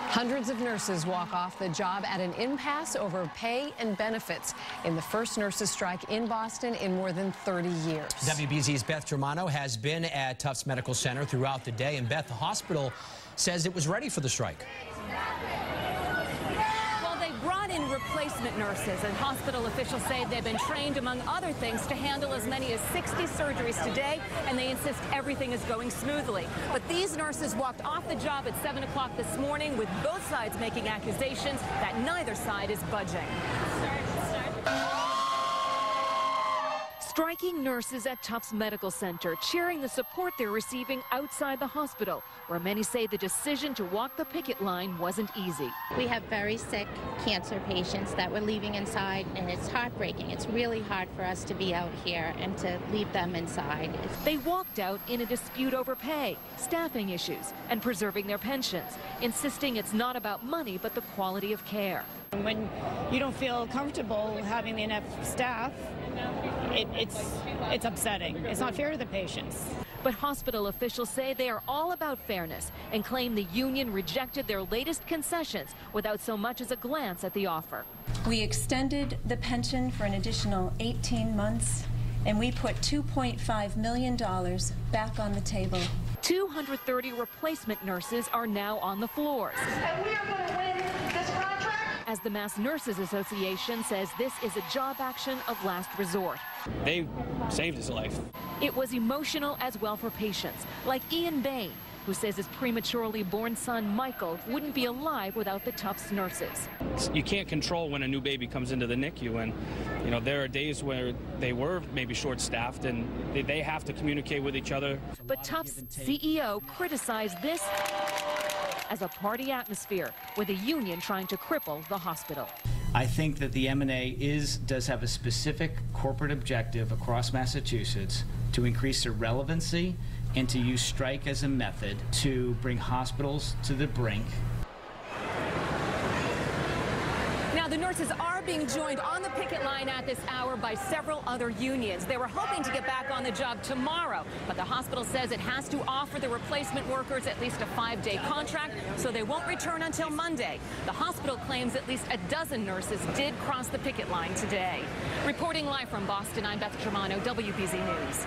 Hundreds of nurses walk off the job at an impasse over pay and benefits in the first nurses' strike in Boston in more than 30 years. WBZ's Beth Germano has been at Tufts Medical Center throughout the day, and Beth, the hospital says it was ready for the strike. Brought in replacement nurses, and hospital officials say they've been trained, among other things, to handle as many as 60 surgeries today, and they insist everything is going smoothly. But these nurses walked off the job at 7 o'clock this morning, with both sides making accusations that neither side is budging. Striking nurses at Tufts Medical Center, cheering the support they're receiving outside the hospital, where many say the decision to walk the picket line wasn't easy. We have very sick cancer patients that we're leaving inside, and it's heartbreaking. It's really hard for us to be out here and to leave them inside. They walked out in a dispute over pay, staffing issues, and preserving their pensions, insisting it's not about money but the quality of care. When you don't feel comfortable having enough staff, it's upsetting. It's not fair to the patients. But hospital officials say they are all about fairness and claim the union rejected their latest concessions without so much as a glance at the offer. We extended the pension for an additional 18 months, and we put $2.5 million back on the table. 230 replacement nurses are now on the floors. And we are going to win this contract. As the Mass Nurses Association says, this is a job action of last resort. They saved his life. It was emotional as well for patients, like Ian Bain, who says his prematurely born son, Michael, wouldn't be alive without the Tufts nurses. You can't control when a new baby comes into the NICU, and you know there are days where they were maybe short-staffed, and they have to communicate with each other. But Tufts CEO criticized this as a party atmosphere, with a union trying to cripple the hospital. I think that the M&A does have a specific corporate objective across Massachusetts to increase their relevancy and to use strike as a method to bring hospitals to the brink. Now, the nurses are being joined on the picket line at this hour by several other unions. They were hoping to get back on the job tomorrow, but the hospital says it has to offer the replacement workers at least a 5-day contract, so they won't return until Monday. The hospital claims at least a dozen nurses did cross the picket line today. Reporting live from Boston, I'm Beth Germano, WBZ News.